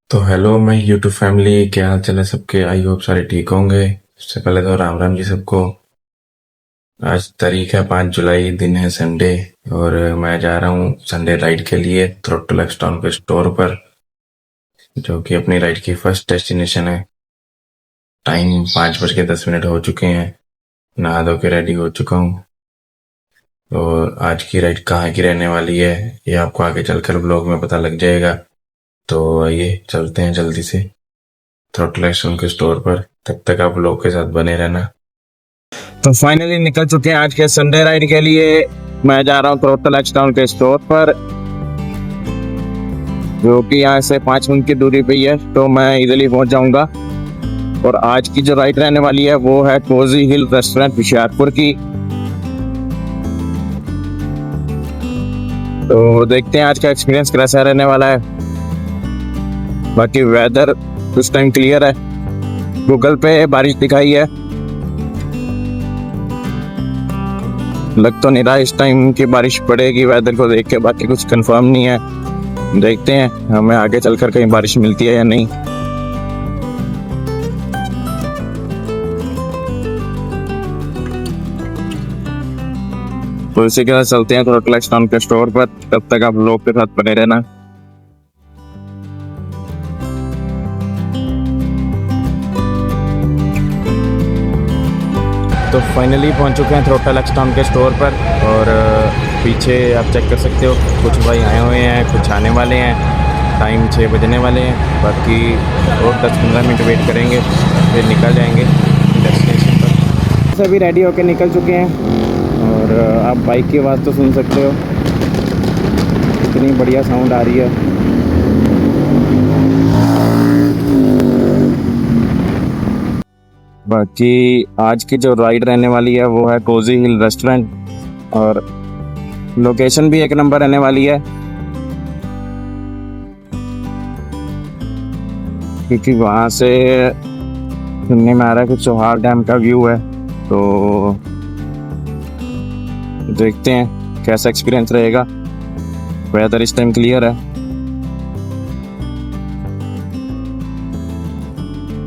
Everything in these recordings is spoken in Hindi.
तो हेलो मैं यूट्यूब फैमिली, क्या हाल चाल है सबके। आई होप सारे ठीक होंगे। इससे पहले तो राम राम जी सबको। आज तारीख है 5 जुलाई, दिन है संडे। और मैं जा रहा हूँ संडे राइड के लिए थ्रोटल एक्सटाउन के स्टोर पर, जो कि अपनी राइड की फर्स्ट डेस्टिनेशन है। टाइम 5:10 हो चुके हैं। नहा धो के रेडी हो चुका हूँ। और आज की राइड कहाँ की रहने वाली है ये आपको आगे चलकर ब्लॉग में पता लग जाएगा। तो आइए चलते हैं जल्दी से थ्रोटल एक्सटाउन के स्टोर पर। तब तक आप ब्लॉग के साथ बने रहना। तो फाइनली निकल चुके हैं आज के संडे राइड के लिए। मैं जा रहा हूँ थ्रोटल एक्सटाउन के स्टोर पर, जो कि यहाँ से 5 मिनट की दूरी पे ही है, तो मैं इजीली पहुंच जाऊंगा। और आज की जो राइड रहने वाली है वो है कोजी हिल रेस्टोरेंट होशियारपुर की। तो देखते हैं आज का एक्सपीरियंस कैसा रहने वाला है। बाकी वेदर उस टाइम क्लियर है, गूगल पे बारिश दिखाई है। लग तो नहीं रहा इस टाइम की बारिश पड़ेगी वेदर को देख के, बाकी कुछ कंफर्म नहीं है। देखते हैं हमें आगे चलकर कहीं बारिश मिलती है या नहीं। तो इसी के साथ चलते हैं थ्रोटल एक्सटाउन के स्टोर पर। तब तक आप लोग के साथ बने रहना। तो फाइनली पहुंच चुके हैं थ्रोटल एक्सटाउन के स्टोर पर। और पीछे आप चेक कर सकते हो, कुछ भाई आए हुए हैं, कुछ आने वाले हैं। टाइम 6 बजने वाले हैं। बाकी और 10-15 मिनट वेट करेंगे, फिर निकल जाएंगे डेस्टिनेशन पर। सभी रेडी होके निकल चुके हैं। और आप बाइक की आवाज़ तो सुन सकते हो, कितनी बढ़िया साउंड आ रही है। बाकी आज की जो राइड रहने वाली है वो है कोजी हिल रेस्टोरेंट। और लोकेशन भी एक नंबर रहने वाली है, क्योंकि वहाँ से सुनने में आ रहा है कि चौहार डैम का व्यू है। तो देखते हैं कैसा एक्सपीरियंस रहेगा। वेदर इस टाइम क्लियर है।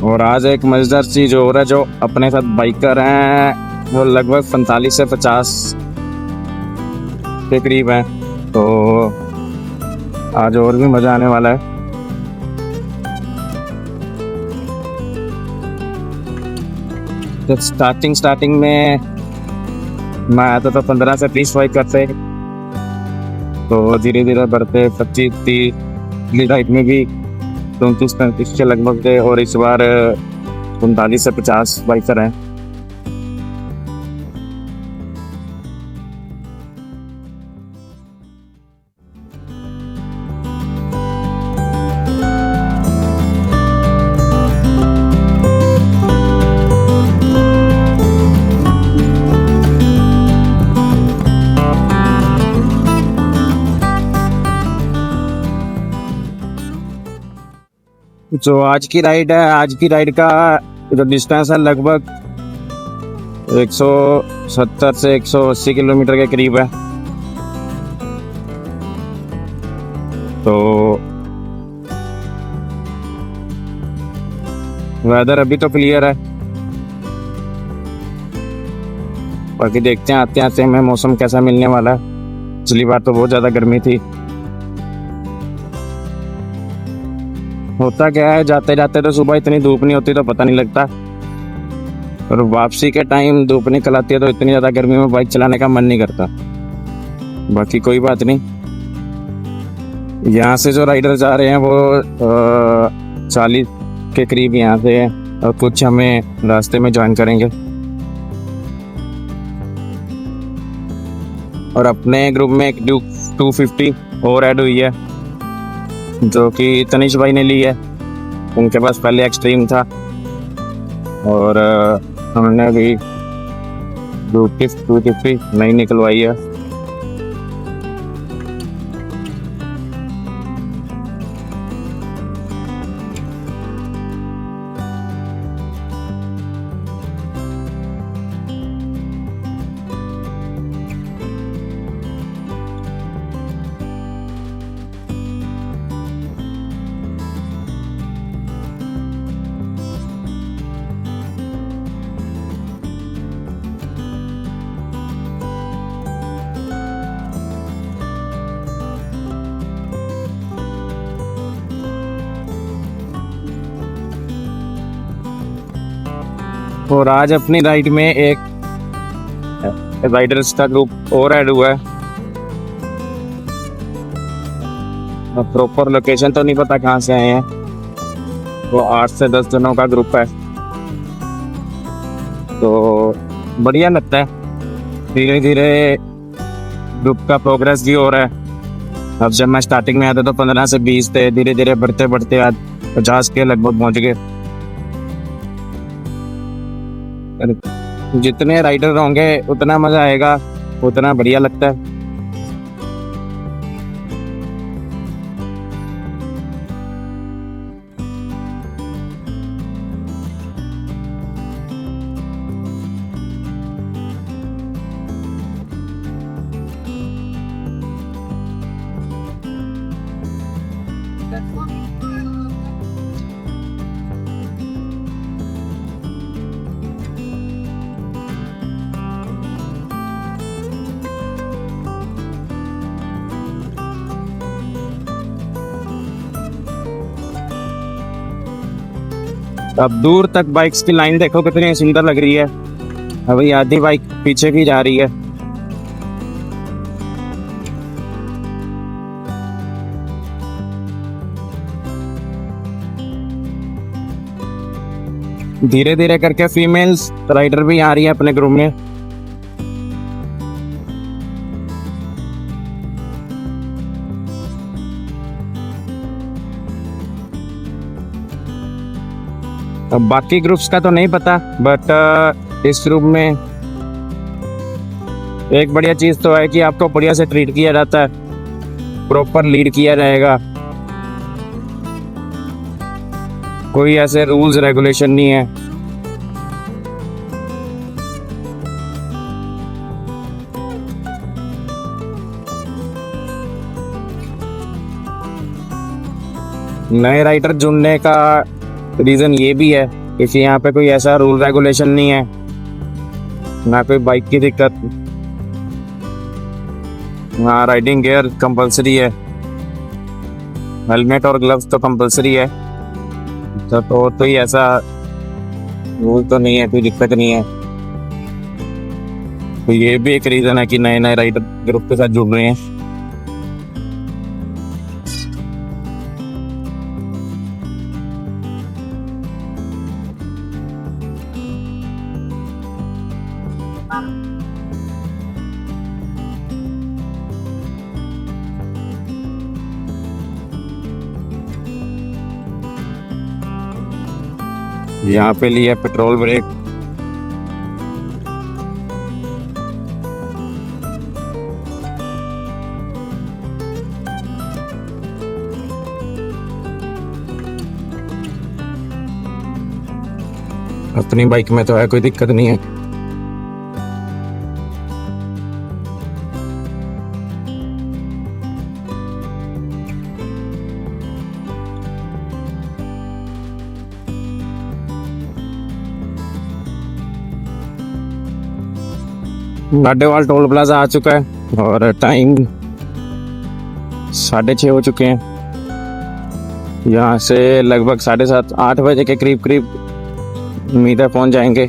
और आज एक मजेदार चीज हो रहा है, जो अपने साथ बाइकर हैं वो लगभग 45 से 50 के करीब हैं। तो आज और भी मजा आने वाला है। तो स्टार्टिंग में मैं आता था 15 से 20 बाइक करते, तो धीरे धीरे बढ़ते 25-30 राइड में भी 34-35 के लगभग थे। और इस बार 39 से 50 बाइकर हैं। जो आज की राइड है, आज की राइड का जो डिस्टेंस है लगभग 170 से 180 किलोमीटर के करीब है। तो वेदर अभी तो क्लियर है, बाकी देखते हैं आते आते हमें मौसम कैसा मिलने वाला है। पिछली बार तो बहुत ज़्यादा गर्मी थी। होता क्या है, जाते जाते तो सुबह इतनी धूप नहीं होती तो पता नहीं लगता, और वापसी के टाइम धूप निकल आती है तो इतनी ज़्यादा गर्मी में बाइक चलाने का मन नहीं करता। बाकी कोई बात नहीं। यहाँ से जो राइडर जा रहे हैं वो 40 के करीब यहाँ से हैं, और कुछ हमें रास्ते में ज्वाइन करेंगे। और अपने ग्रुप में एक ड्यूक 250 और ऐड हुई है, जो कि तनिष भाई ने ली है। उनके पास पहले एक्सट्रीम था, और हमने भी 250 नई निकलवाई है। और आज अपनी राइड में एक राइडर्स का ग्रुप और ऐड हुआ है। प्रॉपर लोकेशन तो नहीं पता कहाँ से आए हैं। वो 8 से 10 जनों का ग्रुप है, तो बढ़िया लगता है। धीरे धीरे ग्रुप का प्रोग्रेस भी हो रहा है। अब जब मैं स्टार्टिंग में आया था तो 15 से 20 थे, धीरे धीरे बढ़ते बढ़ते आज 50 के लगभग पहुंच गए। जितने राइडर होंगे उतना मजा आएगा, उतना बढ़िया लगता है। अब दूर तक बाइक्स की लाइन देखो कितनी सुंदर लग रही है। अभी आधी बाइक पीछे की जा रही है। धीरे धीरे करके फीमेल्स राइडर भी आ रही है अपने ग्रुप में। अब बाकी ग्रुप्स का तो नहीं पता, बट इस ग्रुप में एक बढ़िया चीज तो है कि आपको बढ़िया से ट्रीट किया जाता है, प्रॉपर लीड किया जाएगा। कोई ऐसे रूल्स रेगुलेशन नहीं है। नए राइडर जुड़ने का रीजन ये भी है क्योंकि यहाँ पे कोई ऐसा रूल रेगुलेशन नहीं है, ना कोई बाइक की दिक्कत। हाँ, राइडिंग गियर कंपलसरी है, हेलमेट और ग्लव्स तो कंपलसरी है। तो ही ऐसा रूल तो नहीं है, कोई दिक्कत नहीं है। तो ये भी एक रीजन है कि नए नए राइडर ग्रुप के साथ जुड़ रहे हैं। यहाँ पे लिया पेट्रोल ब्रेक। अपनी बाइक में तो है, कोई दिक्कत नहीं है। लाडेवाल टोल प्लाजा आ चुका है और टाइम 6:30 हो चुके हैं। यहाँ से लगभग 7:30 8 बजे के करीब करीब उम्मीद है पहुँच जाएंगे।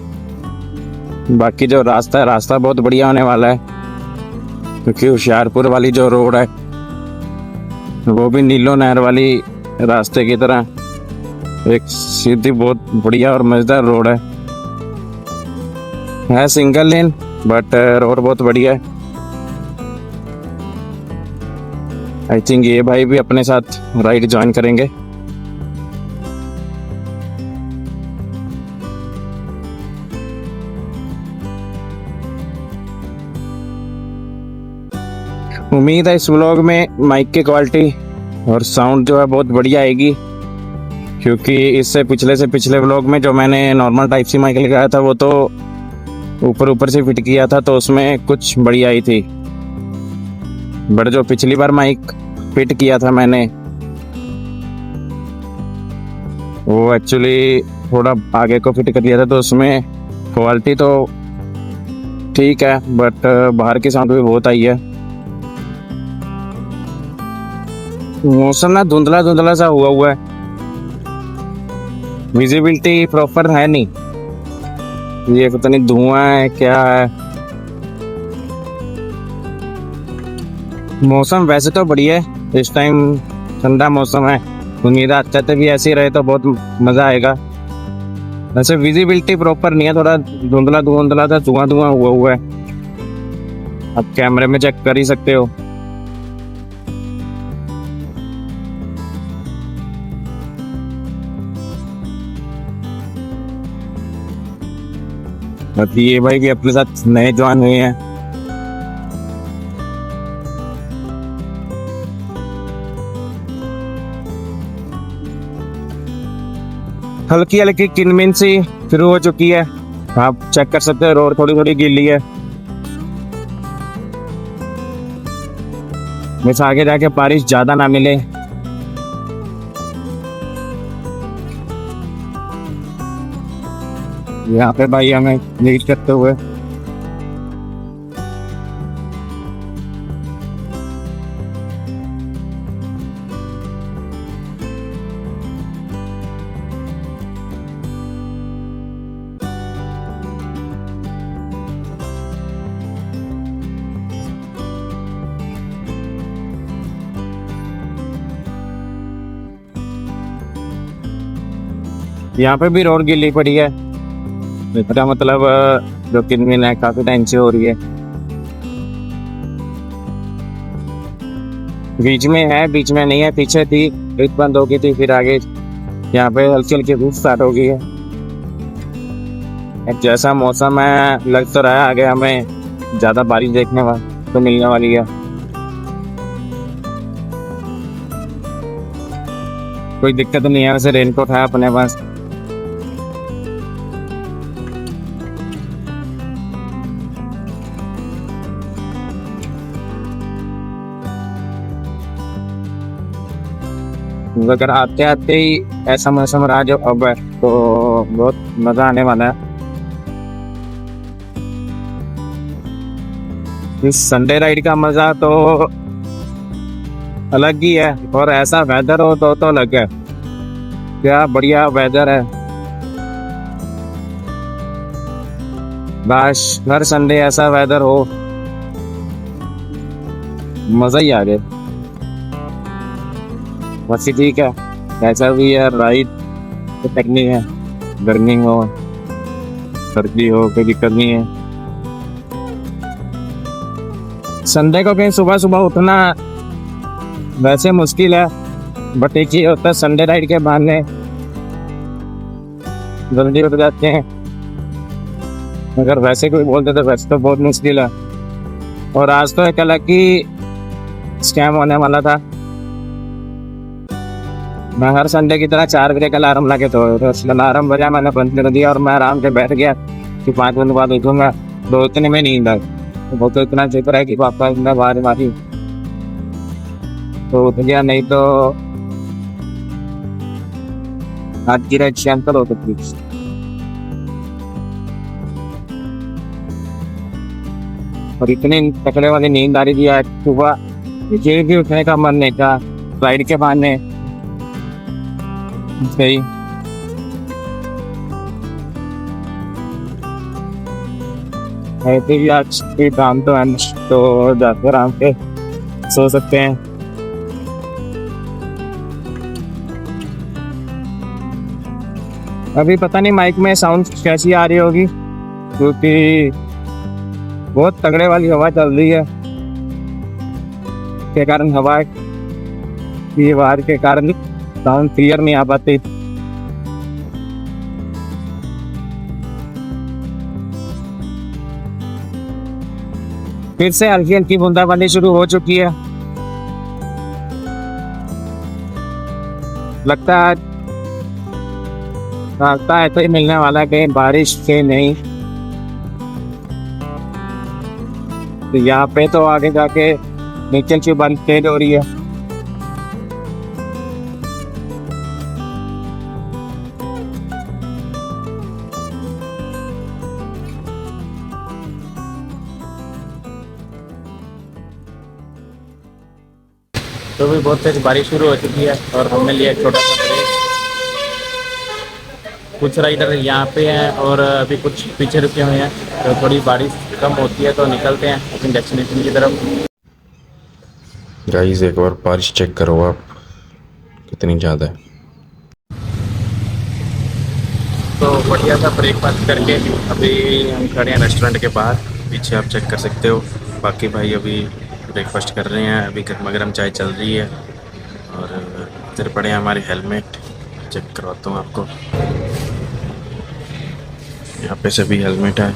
बाकी जो रास्ता है, रास्ता बहुत बढ़िया होने वाला है क्योंकि होशियारपुर वाली जो रोड है वो भी नीलो नहर वाली रास्ते की तरह एक सीधी बहुत बढ़िया और मजेदार रोड है सिंगल लेन, बट रोड बहुत बढ़िया है। आई थिंक ये भाई भी अपने साथ राइड ज्वाइन करेंगे। उम्मीद है इस व्लॉग में माइक की क्वालिटी और साउंड जो है बहुत बढ़िया आएगी, क्योंकि इससे पिछले व्लॉग में जो मैंने नॉर्मल टाइप सी माइक लगाया था वो तो ऊपर से फिट किया था, तो उसमें कुछ बढ़िया आई थी। बट जो पिछली बार माइक फिट किया था मैंने वो एक्चुअली थोड़ा आगे को फिट कर दिया था, तो उसमें क्वालिटी तो ठीक है बट बाहर की साउंड भी बहुत आई है। मौसम ना धुंधला धुंधला सा हुआ है, विजिबिलिटी प्रॉपर है नहीं। ये पता नहीं धुआं है क्या है। मौसम वैसे तो बढ़िया है, इस टाइम ठंडा मौसम है। उम्मीद है अच्छा से भी ऐसे ही रहे तो बहुत मजा आएगा। वैसे विजिबिलिटी प्रॉपर नहीं है, थोड़ा धुंधला धुंधला था, धुआं धुआं हुआ है। आप कैमरे में चेक कर ही सकते हो। बाकी ये भाई भी अपने साथ नए जवान हुए हैं। हल्की हल्की किनमिन सी शुरू हो चुकी है, आप चेक कर सकते हो। रोड थोड़ी थोड़ी गीली है, बस आगे जाके बारिश ज्यादा ना मिले। यहाँ पे भाई हमें लीड करते हुए यहाँ पे भी रोड गीली पड़ी है। मेरा मतलब जो किनमिन है काफी टाइम से हो रही है। बीच में है, बीच में नहीं है, पीछे थी, ब्रिज बंद हो गई थी, फिर आगे यहाँ पे हल्की हल्की धूप स्टार्ट हो गई है। अब जैसा मौसम है लग तो रहा है आगे हमें ज्यादा बारिश देखने तो मिलने वाली है। कोई दिक्कत नहीं है, वैसे रेनकोट है अपने पास। अगर आते आते ही ऐसा मौसम रहा जो अब है तो बहुत मजा आने वाला है। इस संडे राइड का मजा तो अलग ही है, और ऐसा वेदर हो तो अलग है। क्या बढ़िया वेदर है, बस हर संडे ऐसा वेदर हो, मजा ही आ जाए। बस ठीक है, ऐसा भी है राइड तो करनी है, गर्मी हो सर्दी हो कोई दिक्कत नहीं है। संडे को कहीं सुबह सुबह उठना वैसे मुश्किल है, बट एक ही होता है संडे राइड के बहाने जल्दी उठ जाते हैं। अगर वैसे कोई बोलते तो वैसे तो बहुत मुश्किल है। और आज तो एक अलग ही स्कैम होने वाला था। मैं हर संडे की तरह 4 बजे का अलार्म लगे तो अलार्म बजा, मैंने बंद कर दिया और मैं आराम से बैठ गया कि 5 मिनट बाद उठूंगा। तो इतने में नींद आई, वो तो इतना शुक्र है कि पापा बाहर मारी तो उठ गया, नहीं तो आज की रात कैंसिल हो सकती। और इतनी तकड़े वाली नींद आ रही थी आज सुबह, ये भी उठने का मन नहीं था राइड के बहाने। सही ऐसे भी आज कोई काम तो है तो जाकर आराम से सो सकते हैं। अभी पता नहीं माइक में साउंड कैसी आ रही होगी, क्योंकि बहुत तगड़े वाली हवा चल रही है, के कारण हवा की आवाज के कारण साउंड क्लियर नहीं आ पाती। फिर से हल्की हल्की बूंदाबांदी शुरू हो चुकी है। लगता है तो ये मिलने वाला है कहीं बारिश से नहीं। तो यहाँ पे तो आगे जाके नीचे की बारिश तेज हो रही है। तो भी बहुत तेज बारिश शुरू हो चुकी है और हमने लिया एक छोटा सा ब्रेक। कुछ राइडर यहाँ पे हैं और अभी कुछ पीछे रुके हुए हैं। तो थोड़ी बारिश कम होती है तो निकलते हैं अपनी डेस्टिनेशन की तरफ। गाइस एक बार बारिश चेक करो आप, कितनी ज़्यादा है। तो बढ़िया था ब्रेकफास्ट करके अभी हम खड़े हैं रेस्टोरेंट के बाहर, पीछे आप चेक कर सकते हो। बाकी भाई अभी ब्रेकफास्ट कर रहे हैं, अभी गर्मा गर्म चाय चल रही है और इधर पड़े हैं हमारे हेलमेट, चेक करवाता हूँ आपको। यहाँ पे सभी हेलमेट है।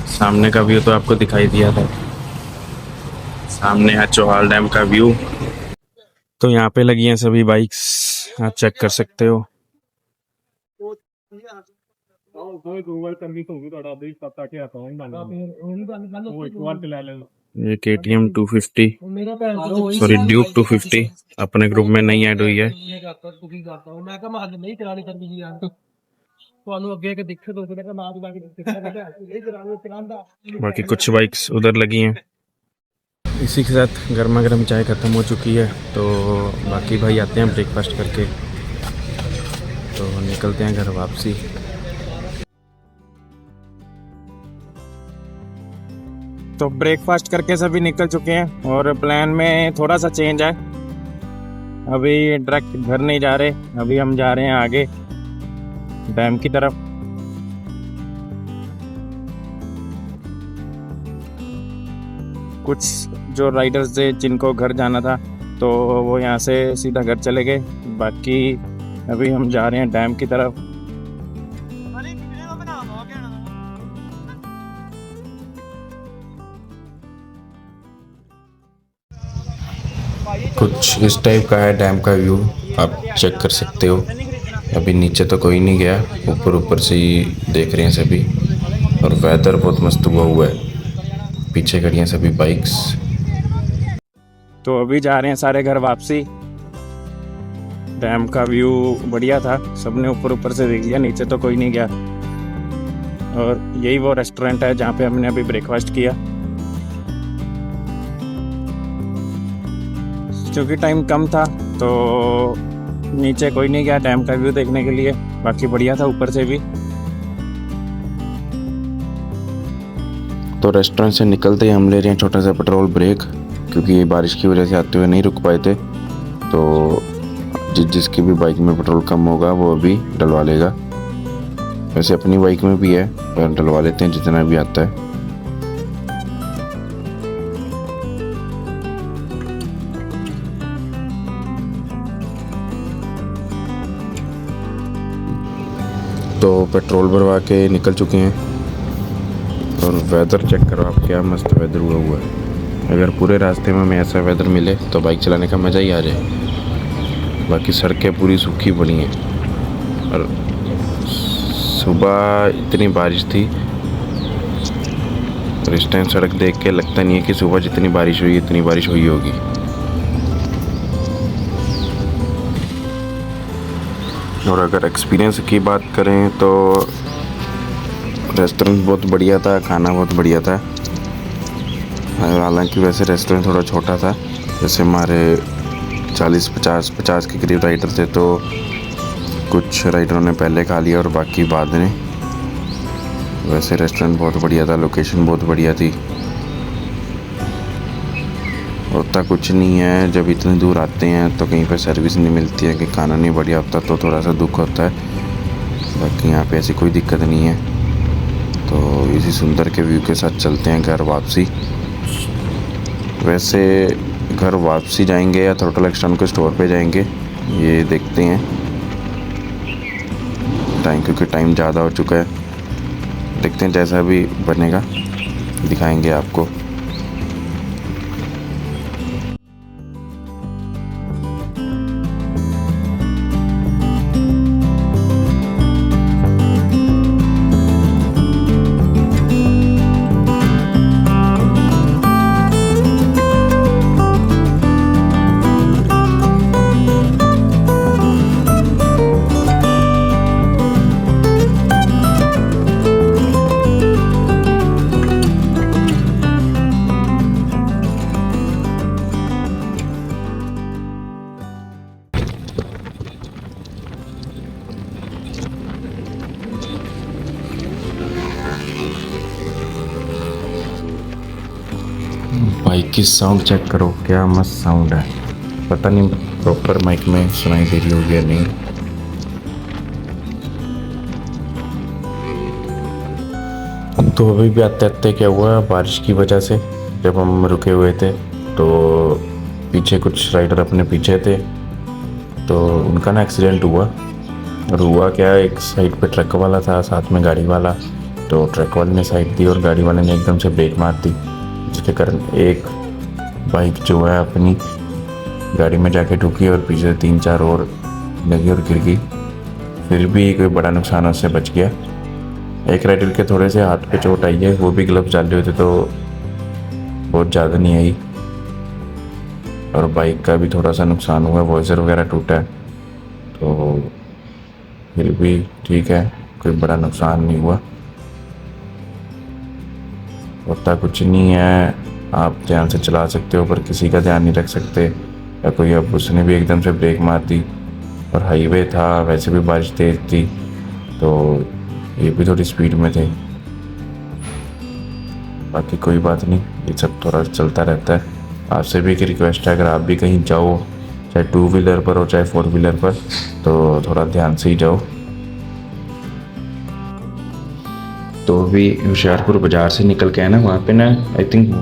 सामने का व्यू तो आपको दिखाई दिया था, सामने है चौहाल डैम का व्यू। तो यहाँ पे लगी हैं सभी बाइक्स, आप चेक कर सकते हो। ये KTM 250 सॉरी ड्यूक 250 अपने ग्रुप में नहीं ऐड हुई है। बाकी कुछ बाइक्स उधर लगी हैं। इसी के साथ गर्मा गर्म चाय ख़त्म हो चुकी है, तो बाकी भाई आते हैं ब्रेकफास्ट करके, तो निकलते हैं घर वापसी। तो ब्रेकफास्ट करके सभी निकल चुके हैं और प्लान में थोड़ा सा चेंज है। अभी डायरेक्ट घर नहीं जा रहे, अभी हम जा रहे हैं आगे डैम की तरफ। कुछ जो राइडर्स थे जिनको घर जाना था तो वो यहाँ से सीधा घर चले गए, बाकी अभी हम जा रहे हैं डैम की तरफ। कुछ इस टाइप का है डैम का व्यू, आप चेक कर सकते हो। अभी नीचे तो कोई नहीं गया, ऊपर ऊपर से ही देख रहे हैं सभी, और वेदर बहुत मस्त हुआ है। पीछे खड़ी हैं सभी बाइक्स। तो अभी जा रहे हैं सारे घर वापसी। डैम का व्यू बढ़िया था, सबने ऊपर ऊपर से देख लिया, नीचे तो कोई नहीं गया। और यही वो रेस्टोरेंट है जहाँ पे हमने अभी ब्रेकफास्ट किया। क्योंकि टाइम कम था तो नीचे कोई नहीं गया डैम का व्यू देखने के लिए, बाकी बढ़िया था ऊपर से भी। तो रेस्टोरेंट से निकलते ही हम ले रहे हैं छोटा सा पेट्रोल ब्रेक, क्योंकि बारिश की वजह से आते हुए नहीं रुक पाए थे। तो जिसकी भी बाइक में पेट्रोल कम होगा वो अभी डलवा लेगा। वैसे अपनी बाइक में भी है, पर डलवा लेते हैं जितना भी आता है। तो पेट्रोल भरवा के निकल चुके हैं और वेदर चेक करो आप, क्या मस्त वेदर हुआ है। अगर पूरे रास्ते में हमें ऐसा वेदर मिले तो बाइक चलाने का मज़ा ही आ जाए। बाकी सड़कें पूरी सूखी पड़ी हैं और सुबह इतनी बारिश थी, और इस टाइम सड़क देख के लगता नहीं है कि सुबह जितनी बारिश हुई इतनी बारिश हुई होगी। और अगर एक्सपीरियंस की बात करें तो रेस्टोरेंट बहुत बढ़िया था, खाना बहुत बढ़िया था। हालांकि वैसे रेस्टोरेंट थोड़ा छोटा था, जैसे हमारे 40-50 के करीब राइडर थे, तो कुछ राइडरों ने पहले खा लिया और बाकी बाद में। वैसे रेस्टोरेंट बहुत बढ़िया था, लोकेशन बहुत बढ़िया थी। होता कुछ नहीं है, जब इतनी दूर आते हैं तो कहीं पर सर्विस नहीं मिलती है कि खाना नहीं बढ़िया होता, तो थोड़ा सा दुख होता है। बाकी यहाँ पे ऐसी कोई दिक्कत नहीं है। तो इसी सुंदर के व्यू के साथ चलते हैं घर वापसी। वैसे घर वापसी जाएंगे या थ्रोटल एक्सटर्न के स्टोर पे जाएंगे, ये देखते हैं टाइम, क्योंकि टाइम ज़्यादा हो चुका है। देखते हैं जैसा भी बनेगा दिखाएंगे आपको। माइक की साउंड चेक करो, क्या मस्त साउंड है। पता नहीं प्रॉपर माइक में सुनाई दे रही होगी या नहीं। तो अभी भी आते आते क्या हुआ, बारिश की वजह से जब हम रुके हुए थे तो पीछे कुछ राइडर अपने पीछे थे, तो उनका ना एक्सीडेंट हुआ। और हुआ क्या, एक साइड पे ट्रक वाला था, साथ में गाड़ी वाला। तो ट्रक वाले ने साइड दी और गाड़ी वाले ने एकदम से ब्रेक मार दी, जिसके कारण एक बाइक जो है अपनी गाड़ी में जाके ठुकी और पीछे 3-4 और लगी और गिर गई। फिर भी कोई बड़ा नुकसान उससे बच गया। एक राइडर के थोड़े से हाथ पे चोट आई है, वो भी ग्लव्स डाले हुए थे तो बहुत ज़्यादा नहीं आई। और बाइक का भी थोड़ा सा नुकसान हुआ, वॉइसर वगैरह टूटा है, तो फिर भी ठीक है, कोई बड़ा नुकसान नहीं हुआ। होता कुछ नहीं है, आप ध्यान से चला सकते हो पर किसी का ध्यान नहीं रख सकते। या कोई, अब उसने भी एकदम से ब्रेक मार दी और हाईवे था, वैसे भी बारिश तेज थी तो ये भी थोड़ी स्पीड में थे। बाकी कोई बात नहीं, ये सब थोड़ा चलता रहता है। आपसे भी एक रिक्वेस्ट है, अगर आप भी कहीं जाओ, चाहे 2 व्हीलर पर हो चाहे 4 व्हीलर पर, तो थोड़ा ध्यान से ही जाओ। तो अभी होशियारपुर बाज़ार से निकल के है ना, वहाँ पे ना आई थिंक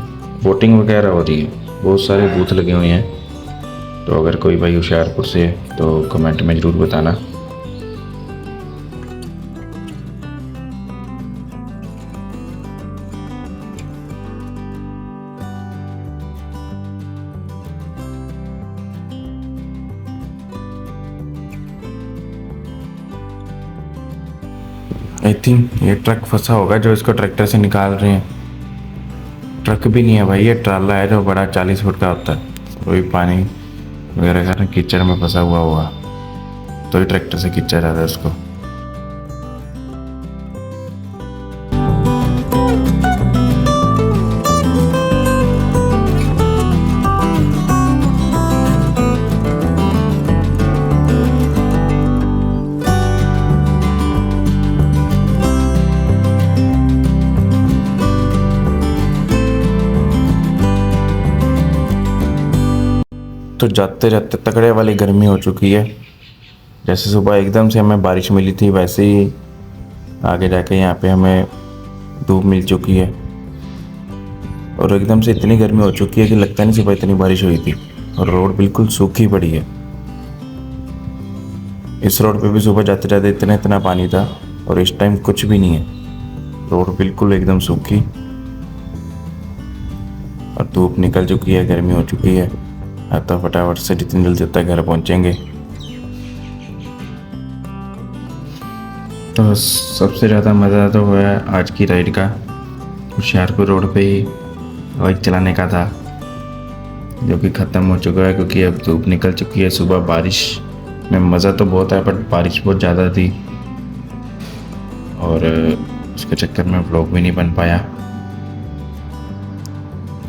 वोटिंग वगैरह हो रही है, बहुत सारे बूथ लगे हुए हैं। तो अगर कोई भाई होशियारपुर से है तो कमेंट में ज़रूर बताना। आई थिंक ये ट्रक फंसा होगा जो इसको ट्रैक्टर से निकाल रहे हैं। ट्रक भी नहीं है भाई, ये ट्राला है जो बड़ा 40 फुट का होता है। वही पानी वगैरह का कीचड़ में फंसा हुआ होगा, तो ही ट्रैक्टर से खींचा जाता है उसको। तो जाते जाते तगड़े वाली गर्मी हो चुकी है। जैसे सुबह एकदम से हमें बारिश मिली थी, वैसे ही आगे जाके यहाँ पे हमें धूप मिल चुकी है। और एकदम से इतनी गर्मी हो चुकी है कि लगता नहीं सुबह इतनी बारिश हुई थी। और रोड बिल्कुल सूखी पड़ी है। इस रोड पे भी सुबह जाते जाते इतना इतना पानी था और इस टाइम कुछ भी नहीं है। रोड बिल्कुल एकदम सूखी और धूप निकल चुकी है, गर्मी हो चुकी है। अब तो फटाफट से जितनी जल्दी होता है घर पहुंचेंगे। तो सबसे ज़्यादा मज़ा तो हुआ आज की राइड का, होशियारपुर रोड पे ही बाइक चलाने का था, जो कि ख़त्म हो चुका है क्योंकि अब धूप निकल चुकी है। सुबह बारिश में मज़ा तो बहुत है बट बारिश बहुत ज़्यादा थी और उसके चक्कर में व्लॉग भी नहीं बन पाया।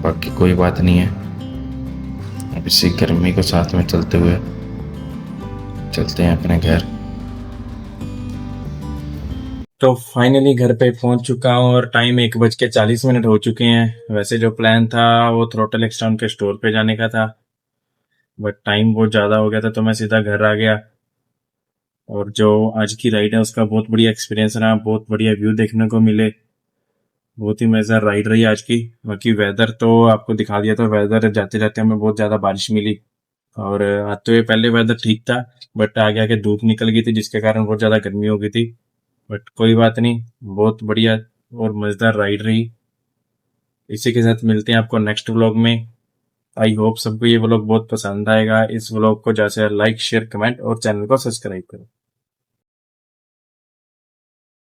बाकी कोई बात नहीं है, अब इसी गर्मी को साथ में चलते हुए चलते हैं अपने घर। तो फाइनली घर पे पहुंच चुका हूँ और टाइम 1:40 हो चुके हैं। वैसे जो प्लान था वो थ्रोटल एक्सटर्न के स्टोर पे जाने का था, बट टाइम बहुत ज़्यादा हो गया था तो मैं सीधा घर आ गया। और जो आज की राइड है उसका बहुत बढ़िया एक्सपीरियंस रहा, बहुत बढ़िया व्यू देखने को मिले, बहुत ही मज़ेदार राइड रही आज की। बाकी वेदर तो आपको दिखा दिया था, वेदर जाते जाते हमें बहुत ज़्यादा बारिश मिली और आते हुए पहले वेदर ठीक था बट आगे आगे धूप निकल गई थी जिसके कारण बहुत ज़्यादा गर्मी हो गई थी। बट कोई बात नहीं, बहुत बढ़िया और मज़ेदार राइड रही। इसी के साथ मिलते हैं आपको नेक्स्ट व्लॉग में। आई होप सबको ये व्लॉग बहुत पसंद आएगा। इस व्लॉग को जैसे लाइक शेयर कमेंट और चैनल को सब्सक्राइब करो।